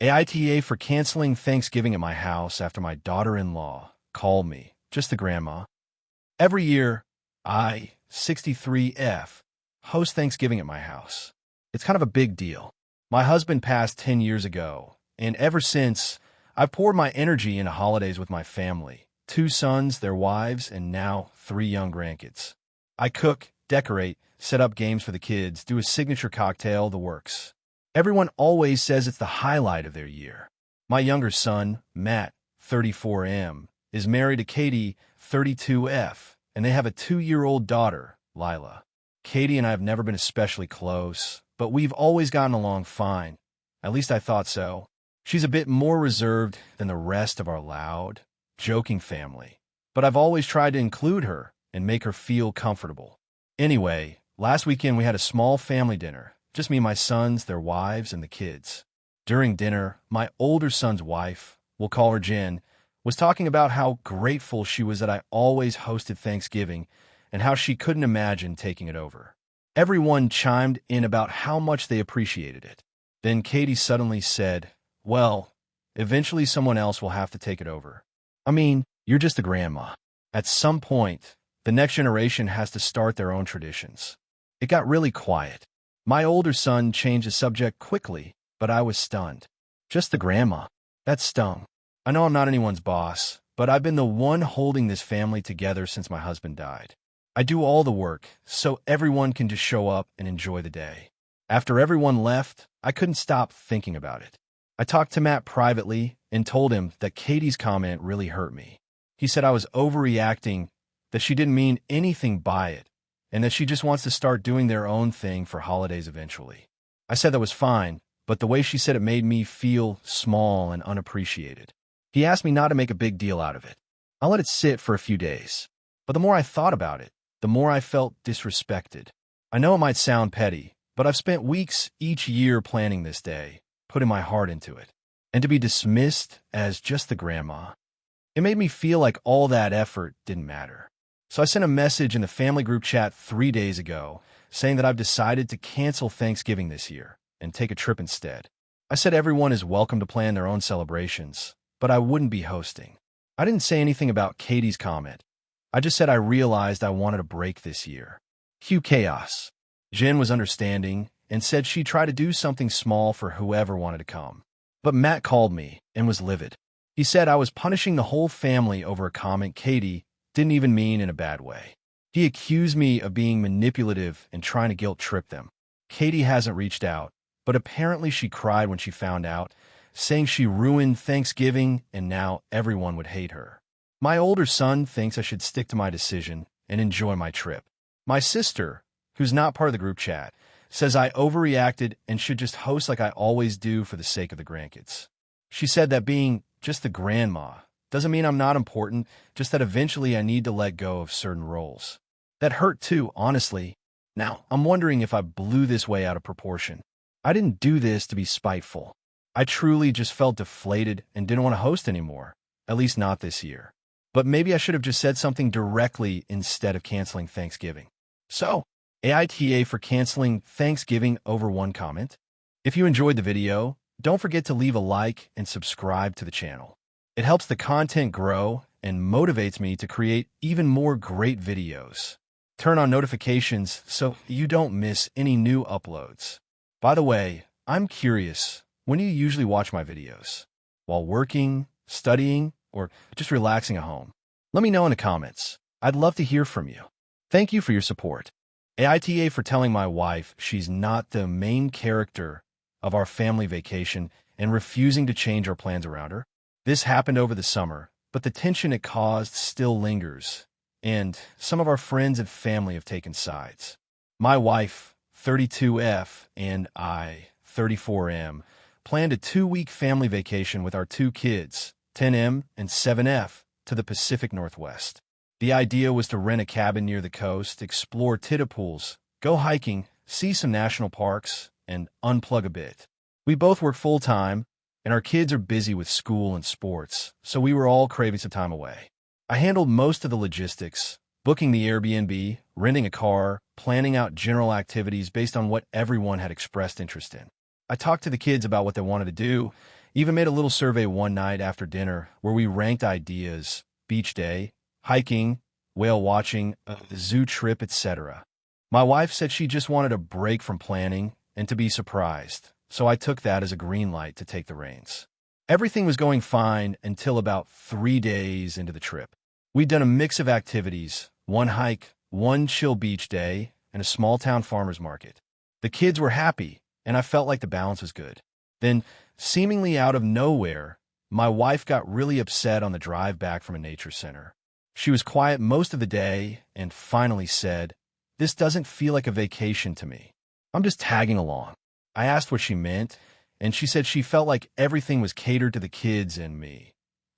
AITA for canceling Thanksgiving at my house after my daughter-in-law called me, just the grandma. Every year, I, 63F, host Thanksgiving at my house. It's kind of a big deal. My husband passed 10 years ago, and ever since, I've poured my energy into holidays with my family, 2 sons, their wives, and now 3 young grandkids. I cook, decorate, set up games for the kids, do a signature cocktail, the works. Everyone always says it's the highlight of their year. My younger son, Matt, 34M, is married to Katie, 32F, and they have a 2-year-old daughter, Lila. Katie and I have never been especially close, but we've always gotten along fine. At least I thought so. She's a bit more reserved than the rest of our loud, joking family, but I've always tried to include her and make her feel comfortable. Anyway, last weekend we had a small family dinner, just me and my sons, their wives, and the kids. During dinner, my older son's wife, we'll call her Jen, was talking about how grateful she was that I always hosted Thanksgiving and how she couldn't imagine taking it over. Everyone chimed in about how much they appreciated it. Then Katie suddenly said, "Well, eventually someone else will have to take it over. I mean, you're just a grandma. At some point, the next generation has to start their own traditions." It got really quiet. My older son changed the subject quickly, but I was stunned. Just the grandma. That stung. I know I'm not anyone's boss, but I've been the one holding this family together since my husband died. I do all the work, so everyone can just show up and enjoy the day. After everyone left, I couldn't stop thinking about it. I talked to Matt privately and told him that Katie's comment really hurt me. He said I was overreacting, that she didn't mean anything by it, and that she just wants to start doing their own thing for holidays eventually. I said that was fine, but the way she said it made me feel small and unappreciated. He asked me not to make a big deal out of it. I let it sit for a few days, but the more I thought about it, the more I felt disrespected. I know it might sound petty, but I've spent weeks each year planning this day, putting my heart into it. And to be dismissed as just the grandma, it made me feel like all that effort didn't matter. So I sent a message in the family group chat 3 days ago saying that I've decided to cancel Thanksgiving this year and take a trip instead. I said everyone is welcome to plan their own celebrations, but I wouldn't be hosting. I didn't say anything about Katie's comment. I just said I realized I wanted a break this year. Cue chaos. Jen was understanding and said she'd try to do something small for whoever wanted to come. But Matt called me and was livid. He said I was punishing the whole family over a comment Katie didn't even mean in a bad way. He accused me of being manipulative and trying to guilt-trip them. Katie hasn't reached out, but apparently she cried when she found out, saying she ruined Thanksgiving and now everyone would hate her. My older son thinks I should stick to my decision and enjoy my trip. My sister, who's not part of the group chat, says I overreacted and should just host like I always do for the sake of the grandkids. She said that being just the grandma doesn't mean I'm not important, just that eventually I need to let go of certain roles. That hurt too, honestly. Now, I'm wondering if I blew this way out of proportion. I didn't do this to be spiteful. I truly just felt deflated and didn't want to host anymore, at least not this year. But maybe I should have just said something directly instead of canceling Thanksgiving. So, AITA for canceling Thanksgiving over one comment. If you enjoyed the video, don't forget to leave a like and subscribe to the channel. It helps the content grow and motivates me to create even more great videos. Turn on notifications so you don't miss any new uploads. By the way, I'm curious, when do you usually watch my videos? While working, studying, or just relaxing at home? Let me know in the comments. I'd love to hear from you. Thank you for your support. AITA for telling my wife she's not the main character of our family vacation and refusing to change our plans around her. This happened over the summer, but the tension it caused still lingers, and some of our friends and family have taken sides. My wife, 32F, and I, 34M, planned a 2-week family vacation with our 2 kids, 10M and 7F, to the Pacific Northwest. The idea was to rent a cabin near the coast, explore tidal pools, go hiking, see some national parks, and unplug a bit. We both work full-time, and our kids are busy with school and sports, so we were all craving some time away. I handled most of the logistics, booking the Airbnb, renting a car, planning out general activities based on what everyone had expressed interest in. I talked to the kids about what they wanted to do, Even made a little survey one night after dinner where we ranked ideas: beach day, hiking, whale watching, a zoo trip, etc. My wife said she just wanted a break from planning and to be surprised, so I took that as a green light to take the reins. Everything was going fine until about 3 days into the trip. We'd done a mix of activities: one hike, one chill beach day, and a small-town farmer's market. The kids were happy, and I felt like the balance was good. Then, seemingly out of nowhere, my wife got really upset on the drive back from a nature center. She was quiet most of the day and finally said, "This doesn't feel like a vacation to me. I'm just tagging along." I asked what she meant, and she said she felt like everything was catered to the kids and me,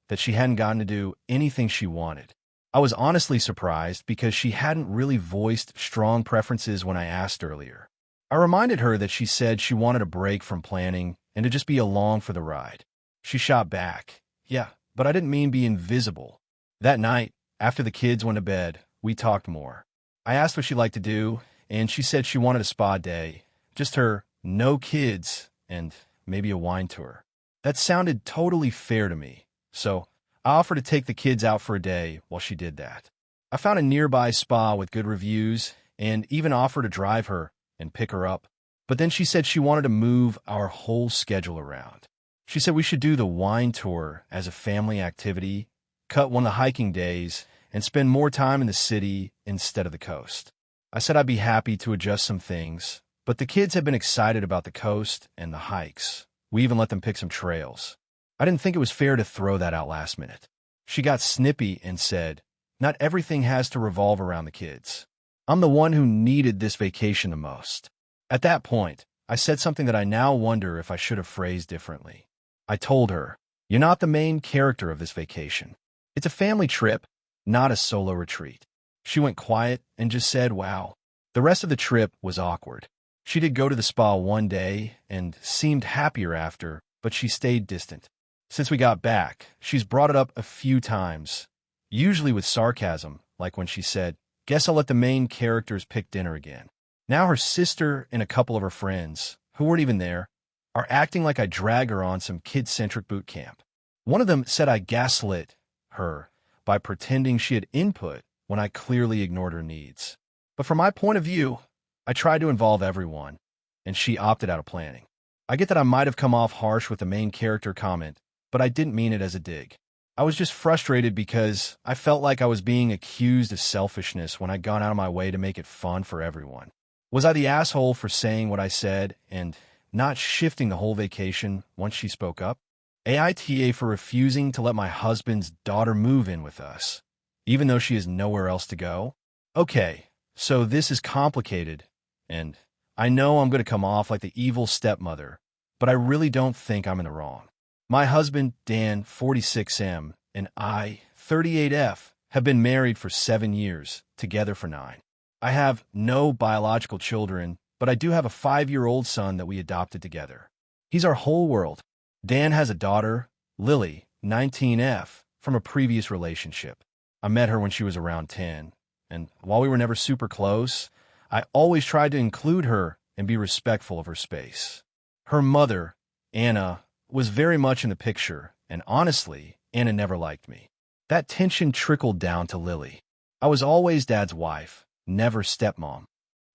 that she hadn't gotten to do anything she wanted. I was honestly surprised because she hadn't really voiced strong preferences when I asked earlier. I reminded her that she said she wanted a break from planning and to just be along for the ride. She shot back, "Yeah, but I didn't mean be invisible." That night, after the kids went to bed, we talked more. I asked what she liked to do, and she said she wanted a spa day, just her, no kids, and maybe a wine tour. That sounded totally fair to me, so I offered to take the kids out for a day while she did that. I found a nearby spa with good reviews and even offered to drive her and pick her up. But then she said she wanted to move our whole schedule around. She said we should do the wine tour as a family activity, cut one of the hiking days, and spend more time in the city instead of the coast. I said I'd be happy to adjust some things, but the kids had been excited about the coast and the hikes. We even let them pick some trails. I didn't think it was fair to throw that out last minute. She got snippy and said, "Not everything has to revolve around the kids. I'm the one who needed this vacation the most." At that point, I said something that I now wonder if I should have phrased differently. I told her, "You're not the main character of this vacation. It's a family trip, not a solo retreat." She went quiet and just said, "Wow." The rest of the trip was awkward. She did go to the spa one day and seemed happier after, but she stayed distant. Since we got back, she's brought it up a few times, usually with sarcasm, like when she said, "Guess I'll let the main characters pick dinner again." Now her sister and a couple of her friends, who weren't even there, are acting like I drag her on some kid-centric boot camp. One of them said I gaslit her by pretending she had input when I clearly ignored her needs. But from my point of view, I tried to involve everyone, and she opted out of planning. I get that I might have come off harsh with the main character comment, but I didn't mean it as a dig. I was just frustrated because I felt like I was being accused of selfishness when I'd gone out of my way to make it fun for everyone. Was I the asshole for saying what I said and not shifting the whole vacation once she spoke up? AITA for refusing to let my husband's daughter move in with us, even though she has nowhere else to go? Okay, so this is complicated, and I know I'm going to come off like the evil stepmother, but I really don't think I'm in the wrong. My husband, Dan, 46M, and I, 38F, have been married for 7 years, together for 9. I have no biological children, but I do have a 5-year-old son that we adopted together. He's our whole world. Dan has a daughter, Lily, 19F, from a previous relationship. I met her when she was around 10, and while we were never super close, I always tried to include her and be respectful of her space. Her mother, Anna, was very much in the picture, and honestly, Anna never liked me. That tension trickled down to Lily. I was always Dad's wife, never stepmom.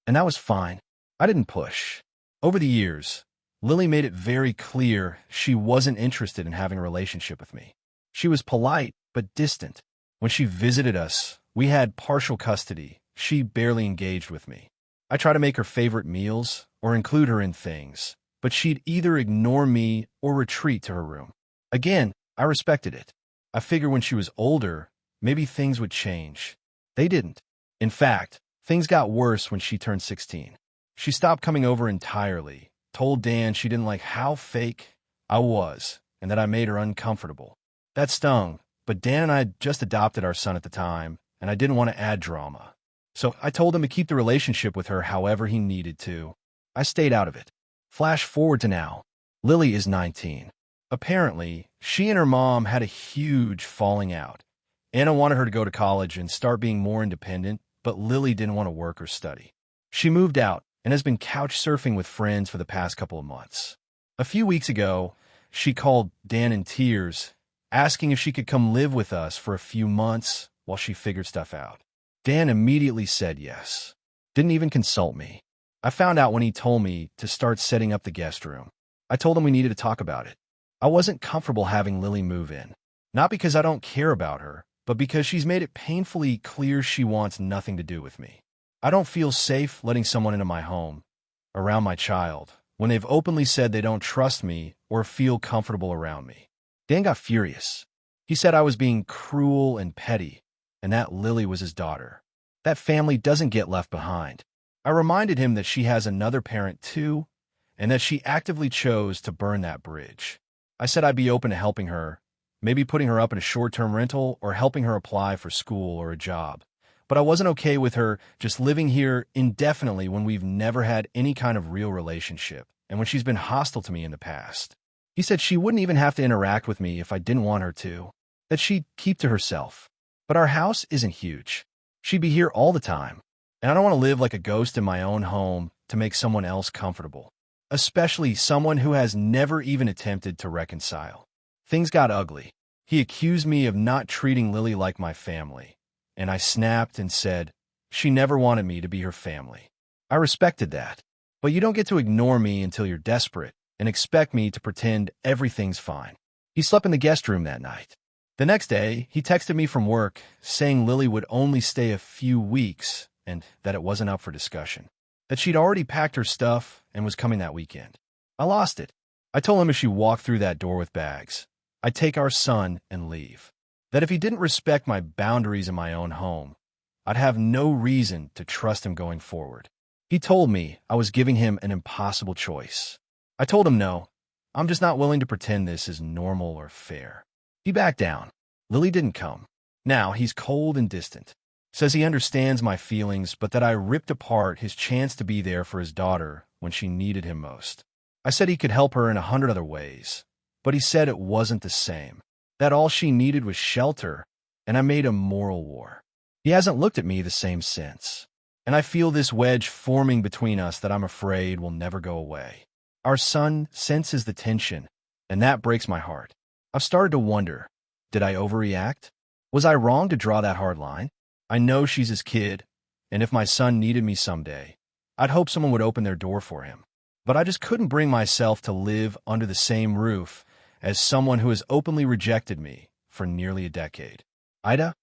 And that was fine. I didn't push. Over the years, Lily made it very clear she wasn't interested in having a relationship with me. She was polite, but distant. When she visited us, we had partial custody. She barely engaged with me. I tried to make her favorite meals or include her in things, but she'd either ignore me or retreat to her room. Again, I respected it. I figured when she was older, maybe things would change. They didn't. In fact, things got worse when she turned 16. She stopped coming over entirely, told Dan she didn't like how fake I was and that I made her uncomfortable. That stung, but Dan and I had just adopted our son at the time, and I didn't want to add drama. So I told him to keep the relationship with her however he needed to. I stayed out of it. Flash forward to now. Lily is 19. Apparently, she and her mom had a huge falling out. Anna wanted her to go to college and start being more independent, but Lily didn't want to work or study. She moved out and has been couch surfing with friends for the past couple of months. A few weeks ago, She called Dan in tears, asking if she could come live with us for a few months while she figured stuff out. Dan immediately said yes. Didn't even consult me. I found out when he told me to start setting up the guest room. I told him we needed to talk about it. I wasn't comfortable having Lily move in. Not because I don't care about her, but because she's made it painfully clear she wants nothing to do with me. I don't feel safe letting someone into my home, around my child, when they've openly said they don't trust me or feel comfortable around me. Dan got furious. He said I was being cruel and petty, and that Lily was his daughter. That family doesn't get left behind. I reminded him that she has another parent too, and that she actively chose to burn that bridge. I said I'd be open to helping her, maybe putting her up in a short-term rental or helping her apply for school or a job. But I wasn't okay with her just living here indefinitely when we've never had any kind of real relationship and when she's been hostile to me in the past. He said she wouldn't even have to interact with me if I didn't want her to, that she'd keep to herself. But our house isn't huge. She'd be here all the time, and I don't want to live like a ghost in my own home to make someone else comfortable, especially someone who has never even attempted to reconcile. Things got ugly. He accused me of not treating Lily like my family, and I snapped and said she never wanted me to be her family. I respected that, but you don't get to ignore me until you're desperate and expect me to pretend everything's fine. He slept in the guest room that night. The next day, he texted me from work saying Lily would only stay a few weeks and that it wasn't up for discussion, that she'd already packed her stuff and was coming that weekend. I lost it. I told him if she walked through that door with bags, I'd take our son and leave. That if he didn't respect my boundaries in my own home, I'd have no reason to trust him going forward. He told me I was giving him an impossible choice. I told him no, I'm just not willing to pretend this is normal or fair. He backed down. Lily didn't come. Now he's cold and distant. Says he understands my feelings, but that I ripped apart his chance to be there for his daughter when she needed him most. I said he could help her in 100 other ways, but he said it wasn't the same, that all she needed was shelter, and I made a moral war. He hasn't looked at me the same since, and I feel this wedge forming between us that I'm afraid will never go away. Our son senses the tension, and that breaks my heart. I've started to wonder, did I overreact? Was I wrong to draw that hard line? I know she's his kid, and if my son needed me someday, I'd hope someone would open their door for him. But I just couldn't bring myself to live under the same roof as someone who has openly rejected me for nearly a decade. AITA